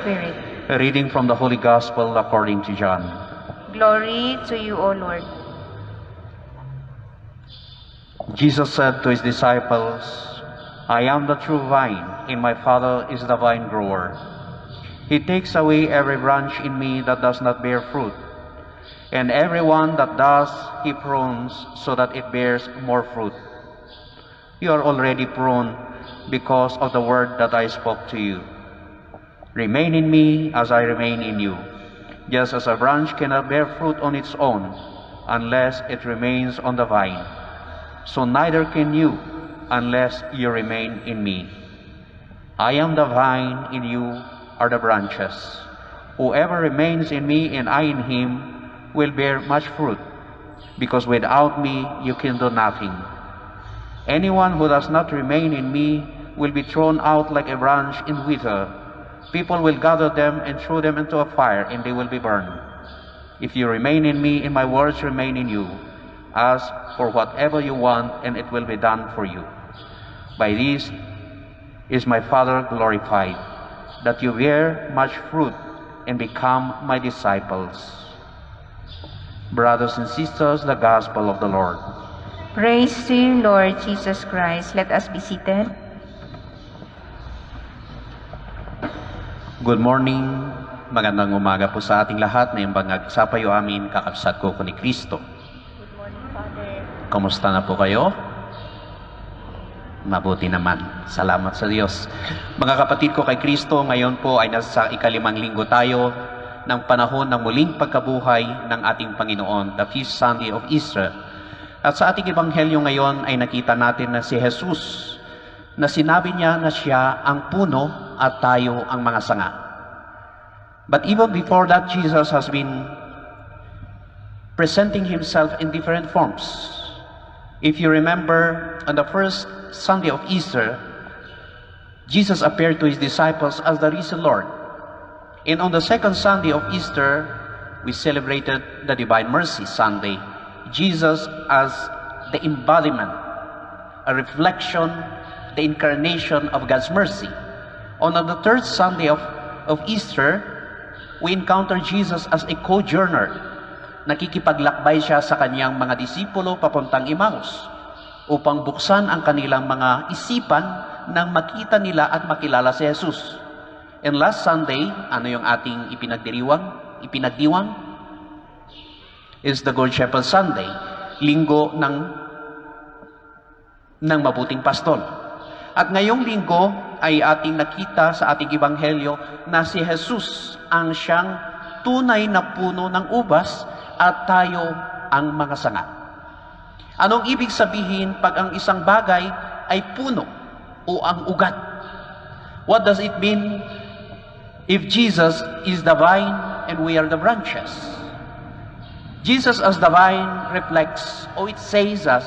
Spirit. A reading from the Holy Gospel according to John. Glory to you, O Lord. Jesus said to his disciples, I am the true vine, and my Father is the vine grower. He takes away every branch in me that does not bear fruit, and every one that does, he prunes so that it bears more fruit. You are already pruned because of the word that I spoke to you. Remain in me as I remain in you. Just as a branch cannot bear fruit on its own unless it remains on the vine, so neither can you unless you remain in me. I am the vine, and you are the branches. Whoever remains in me and I in him will bear much fruit, because without me you can do nothing. Anyone who does not remain in me will be thrown out like a branch and wither. People will gather them and throw them into a fire, and they will be burned. If you remain in me and my words remain in you, ask for whatever you want, and it will be done for you. By this is my Father glorified, that you bear much fruit and become my disciples. Brothers and sisters, the Gospel of the Lord. Praise to you, Lord Jesus Christ. Let us be seated. Good morning, magandang umaga po sa ating lahat na yung bangag sa payo amin kakabsat ko ni Kristo. Good morning, Father. Kamusta na po kayo? Mabuti naman. Salamat sa Diyos. Mga kapatid ko kay Kristo, ngayon po ay nasa ikalimang linggo tayo ng panahon ng muling pagkabuhay ng ating Panginoon, the Feast Sunday of Easter. At sa ating ebanghelyo ngayon ay nakita natin na si Jesus, na sinabi niya na siya ang puno at tayo ang mga sanga. But even before that, Jesus has been presenting himself in different forms. If you remember, on the first Sunday of Easter, Jesus appeared to his disciples as the risen Lord. And on the second Sunday of Easter, we celebrated the Divine Mercy Sunday. Jesus as the embodiment, a reflection, the incarnation of God's mercy. On the third Sunday of Easter, we encounter Jesus as a co-journer. Nakikipaglakbay siya sa kanyang mga disipulo papuntang Emmaus upang buksan ang kanilang mga isipan nang makita nila at makilala si Jesus. And last Sunday, ano yung ating ipinagdiwang? Is the Good Shepherd Sunday, linggo ng mabuting pastol. At ngayong linggo ay ating nakita sa ating ebanghelyo na si Jesus ang siyang tunay na puno ng ubas at tayo ang mga sanga. Anong ibig sabihin pag ang isang bagay ay puno o ang ugat? What does it mean if Jesus is the vine and we are the branches? Jesus as the vine reflects, or it says us,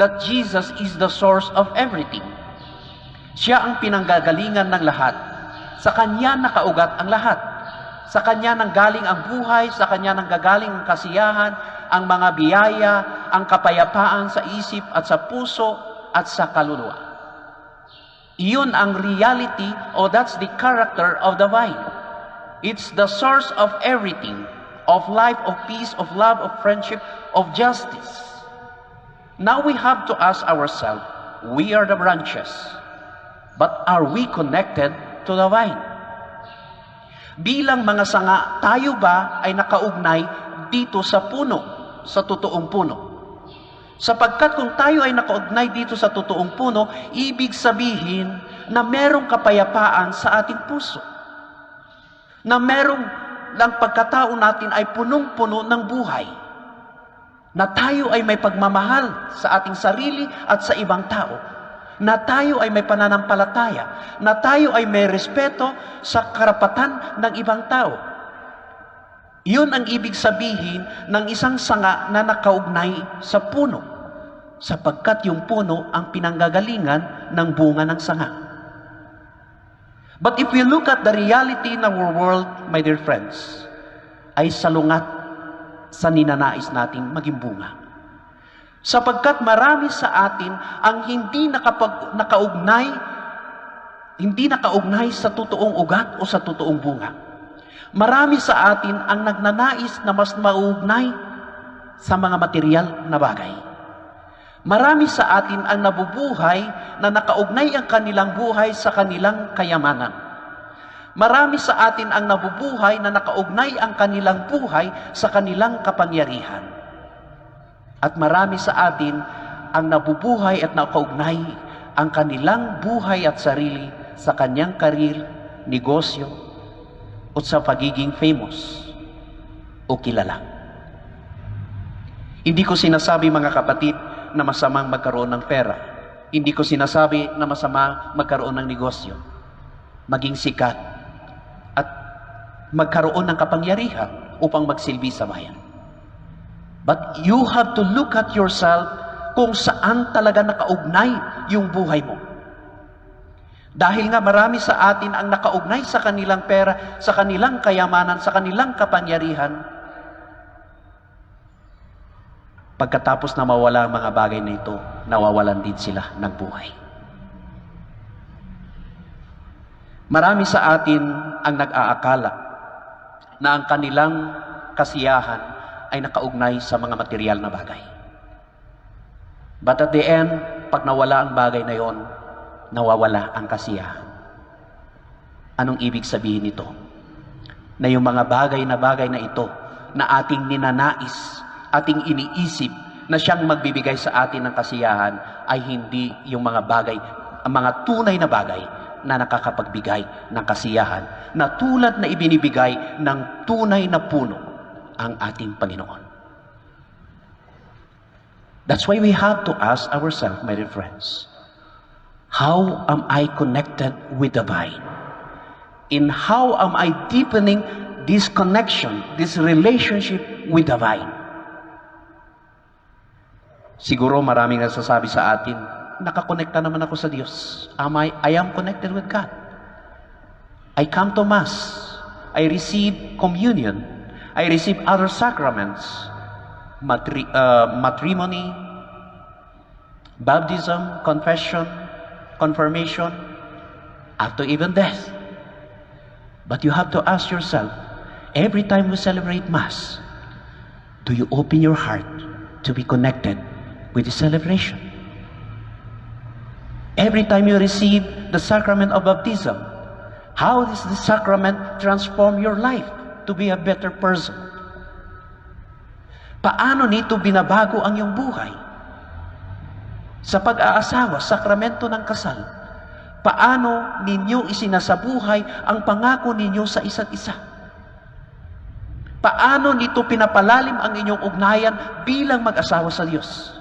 that Jesus is the source of everything. Siya ang pinanggagalingan ng lahat. Sa Kanya nakaugat ang lahat. Sa Kanya nanggaling ang buhay, sa Kanya nanggagaling ang kasiyahan, ang mga biyaya, ang kapayapaan sa isip at sa puso at sa kaluluwa. Iyon ang reality, or that's the character of the vine. It's the source of everything, of life, of peace, of love, of friendship, of justice. Now we have to ask ourselves, we are the branches. But are we connected to the vine? Bilang mga sanga, tayo ba ay nakaugnay dito sa puno, sa totoong puno? Sapagkat kung tayo ay nakaugnay dito sa totoong puno, ibig sabihin na merong kapayapaan sa ating puso. Na merong lang pagkatao natin ay punong-puno ng buhay. Na tayo ay may pagmamahal sa ating sarili at sa ibang tao. Na tayo ay may pananampalataya, na tayo ay may respeto sa karapatan ng ibang tao. Iyon ang ibig sabihin ng isang sanga na nakaugnay sa puno, sapagkat yung puno ang pinanggagalingan ng bunga ng sanga. But if we look at the reality in our world, my dear friends, ay salungat sa ninanais nating maging bunga. Sapagkat marami sa atin ang hindi nakaugnay Hindi nakaugnay sa totoong ugat o sa totoong bunga. Marami sa atin ang nagnanais na mas mauugnay sa mga material na bagay. Marami sa atin ang nabubuhay na nakaugnay ang kanilang buhay sa kanilang kayamanan. Marami sa atin ang nabubuhay na nakaugnay ang kanilang buhay sa kanilang kapangyarihan. At marami sa atin ang nabubuhay at nakaugnay ang kanilang buhay at sarili sa kanyang karir, negosyo, o sa pagiging famous o kilala. Hindi ko sinasabi, mga kapatid, na masamang magkaroon ng pera. Hindi ko sinasabi na masama magkaroon ng negosyo, maging sikat, at magkaroon ng kapangyarihan upang magsilbi sa bayan. But you have to look at yourself kung saan talaga nakaugnay yung buhay mo. Dahil nga marami sa atin ang nakaugnay sa kanilang pera, sa kanilang kayamanan, sa kanilang kapangyarihan. Pagkatapos na mawala ang mga bagay na ito, nawawalan din sila ng buhay. Marami sa atin ang nag-aakala na ang kanilang kasiyahan ay nakaugnay sa mga material na bagay. But at the end, pag nawala ang bagay na yon, nawawala ang kasiyahan. Anong ibig sabihin nito? Na yung mga bagay na ito na ating ninanais, ating iniisip na siyang magbibigay sa atin ng kasiyahan ay hindi yung mga bagay, ang mga tunay na bagay na nakakapagbigay ng kasiyahan na tulad na ibinibigay ng tunay na puno ang ating Panginoon. That's why we have to ask ourselves, my dear friends, how am I connected with the vine? And how am I deepening this connection, this relationship with the vine? Siguro maraming nagsasabi sa atin, nakakonekta naman ako sa Diyos. I am connected with God. I come to Mass. I receive communion. I receive other sacraments. Matrimony, baptism, confession, confirmation, up to even death. But you have to ask yourself, every time we celebrate Mass, do you open your heart to be connected with the celebration? Every time you receive the sacrament of baptism, how does the sacrament transform your life to be a better person? Paano nito binabago ang iyong buhay? Sa pag-aasawa, sakramento ng kasal, paano ninyo isinasabuhay ang pangako ninyo sa isa't isa? Paano nito pinapalalim ang inyong ugnayan bilang mag-asawa sa Diyos?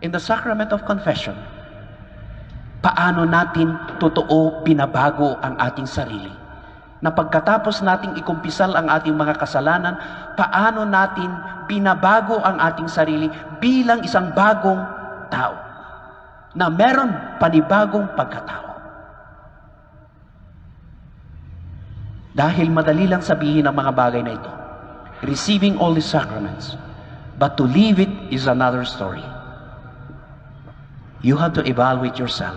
In the sacrament of confession, paano natin totoo binabago ang ating sarili? Na pagkatapos nating ikumpisal ang ating mga kasalanan, paano natin binabago ang ating sarili bilang isang bagong tao na meron panibagong pagkatao? Dahil madali lang sabihin ang mga bagay na ito, receiving all the sacraments, but to live it is another story. You have to evaluate yourself.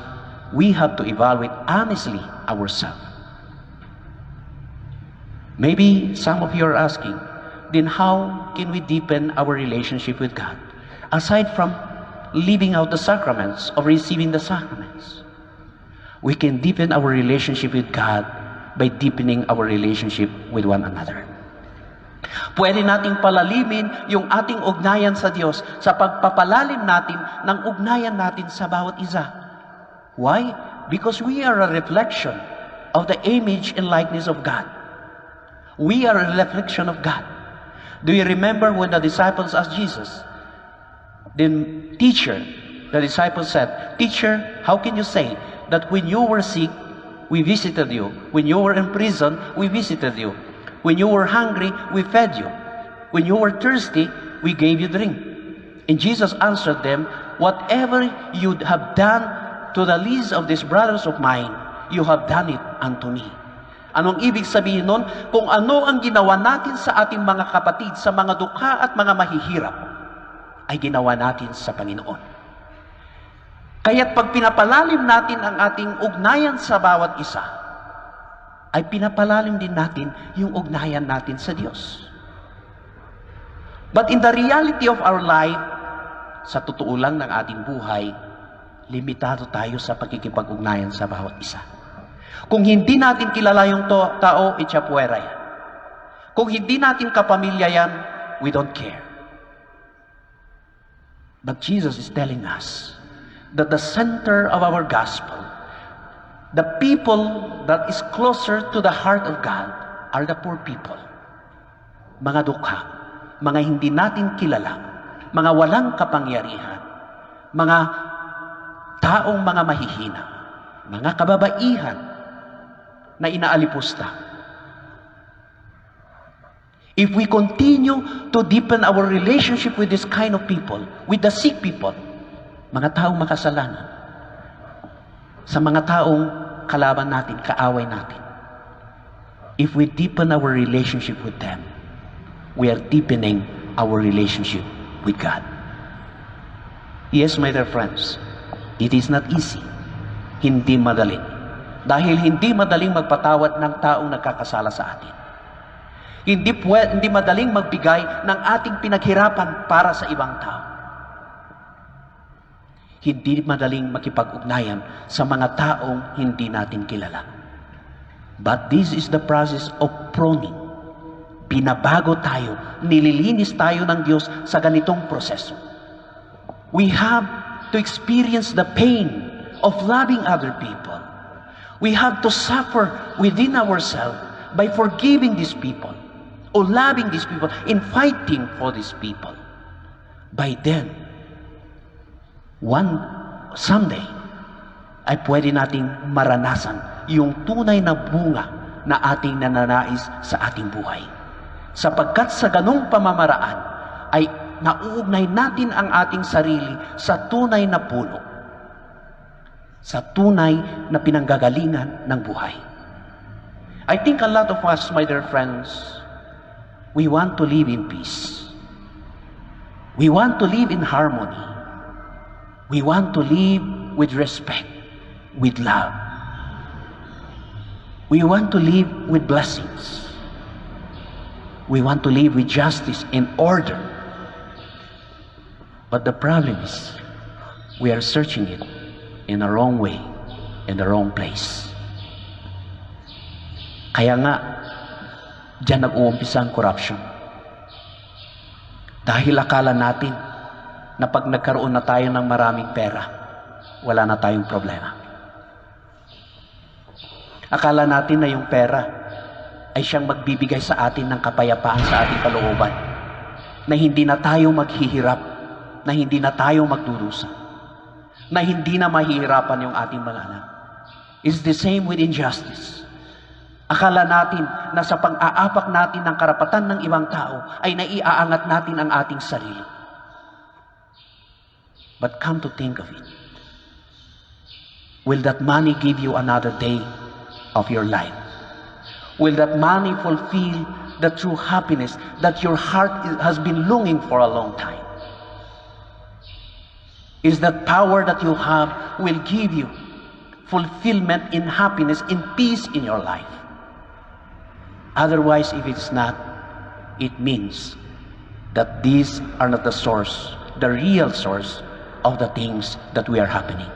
We have to evaluate honestly ourselves. Maybe some of you are asking, then how can we deepen our relationship with God? Aside from living out the sacraments or receiving the sacraments, we can deepen our relationship with God by deepening our relationship with one another. Pwede nating palalimin yung ating ugnayan sa Diyos sa pagpapalalim natin ng ugnayan natin sa bawat isa. Why? Because we are a reflection of the image and likeness of God. We are a reflection of God. Do you remember when the disciples asked Jesus? The disciples said, "Teacher, how can you say that when you were sick, we visited you? When you were in prison, we visited you. When you were hungry, we fed you. When you were thirsty, we gave you drink." And Jesus answered them, "Whatever you have done to the least of these brothers of mine, you have done it unto me." Anong ibig sabihin nun? Kung ano ang ginawa natin sa ating mga kapatid, sa mga dukha at mga mahihirap, ay ginawa natin sa Panginoon. Kaya't pag pinapalalim natin ang ating ugnayan sa bawat isa, ay pinapalalim din natin yung ugnayan natin sa Diyos. But in the reality of our life, sa totoo lang ng ating buhay, limitado tayo sa pagkikipag-ugnayan sa bawat isa. Kung hindi natin kilala yung tao, itchapuera yan. Kung hindi natin kapamilya yan, we don't care. But Jesus is telling us that the center of our gospel, the people that is closer to the heart of God, are the poor people. Mga dukha, mga hindi natin kilala, mga walang kapangyarihan, mga taong mga mahihina, mga kababaihan na inaalipusta. If we continue to deepen our relationship with this kind of people, with the sick people, mga taong makasalanan, sa mga taong kalaban natin, kaaway natin, if we deepen our relationship with them, we are deepening our relationship with God. Yes, my dear friends, it is not easy. Hindi madali. Dahil hindi madaling magpatawad ng taong nagkakasala sa atin. Hindi madaling magbigay ng ating pinaghirapan para sa ibang tao. Hindi madaling makipag-ugnayan sa mga taong hindi natin kilala. But this is the process of pruning. Binabago tayo, nililinis tayo ng Diyos sa ganitong proseso. We have to experience the pain of loving other people. We have to suffer within ourselves by forgiving these people, or loving these people, and fighting for these people. By then, someday, ay pwede nating maranasan yung tunay na bunga na ating nananais sa ating buhay. Sapagkat sa ganong pamamaraan, ay nauugnay natin ang ating sarili sa tunay na puno, sa tunay na pinanggagalingan ng buhay. I think a lot of us, my dear friends, we want to live in peace. We want to live in harmony. We want to live with respect, with love. We want to live with blessings. We want to live with justice and order. But the problem is, we are searching it in the wrong way, in the wrong place. Kaya nga, diyan nag-uumpisa ang corruption. Dahil akala natin na pag nagkaroon na tayo ng maraming pera, wala na tayong problema. Akala natin na yung pera ay siyang magbibigay sa atin ng kapayapaan sa ating kalooban, na hindi na tayo maghihirap, na hindi na tayo magdurusa, na hindi na mahihirapan yung ating mga anak. It's the same with injustice. Akala natin na sa pang-aapak natin ng karapatan ng ibang tao ay naiaangat natin ang ating sarili. But come to think of it, will that money give you another day of your life? Will that money fulfill the true happiness that your heart has been longing for a long time? Is that power that you have will give you fulfillment in happiness, in peace in your life? Otherwise, if it's not, it means that these are not the source, the real source of the things that we are happening,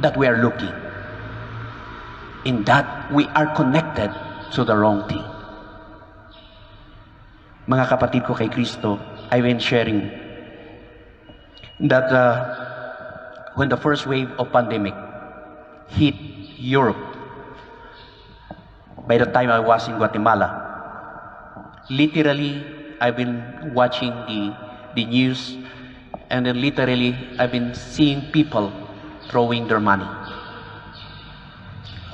that we are looking, in that we are connected to the wrong thing. Mga kapatid ko kay Kristo, I've been sharing that when the first wave of pandemic hit Europe, by the time I was in Guatemala, literally I've been watching the news, and then literally I've been seeing people throwing their money.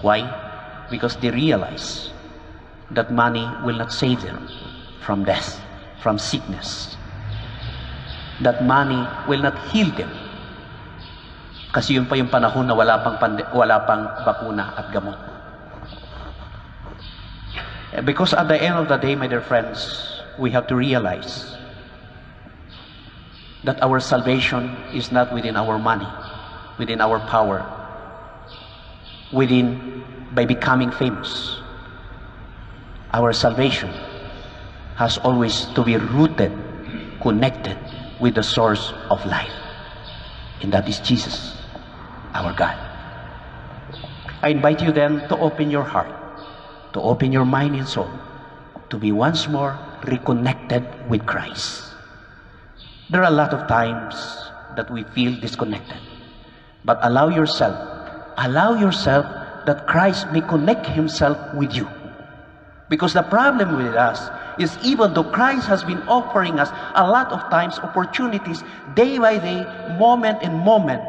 Why? Because they realize that money will not save them from death, from sickness. That money will not heal them. Kasi yun pa yung panahon na wala pang bakuna at gamot. Because at the end of the day, my dear friends, we have to realize that our salvation is not within our money. within our power, by becoming famous. Our salvation has always to be rooted, connected with the source of life. And that is Jesus, our God. I invite you then to open your heart, to open your mind and soul, to be once more reconnected with Christ. There are a lot of times that we feel disconnected. But allow yourself that Christ may connect Himself with you. Because the problem with us is, even though Christ has been offering us a lot of times opportunities, day by day, moment in moment,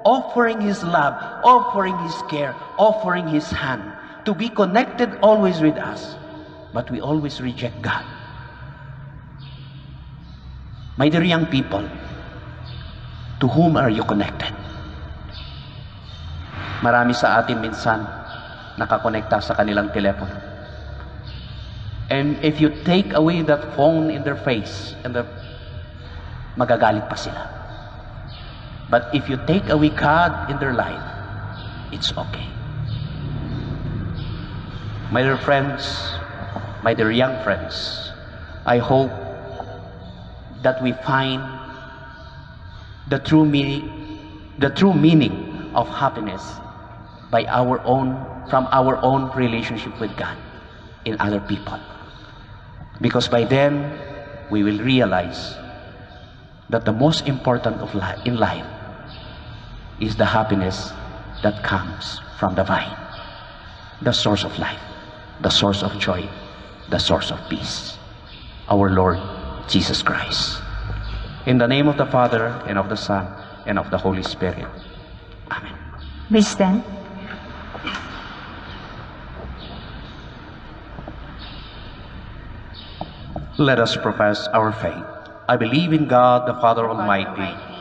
offering His love, offering His care, offering His hand, to be connected always with us, but we always reject God. My dear young people, to whom are you connected? Marami sa atin minsan nakakonekta sa kanilang telepono. And if you take away that phone in their face, magagalit pa sila. But if you take away God in their life, it's okay. My dear friends, my dear young friends, I hope that we find the true meaning of happiness from our own relationship with God in other people. Because by then, we will realize that the most important in life is the happiness that comes from the vine, the source of life, the source of joy, the source of peace, our Lord Jesus Christ. In the name of the Father, and of the Son, and of the Holy Spirit. Amen. We stand. Let us profess our faith. I believe in God, the Father Almighty,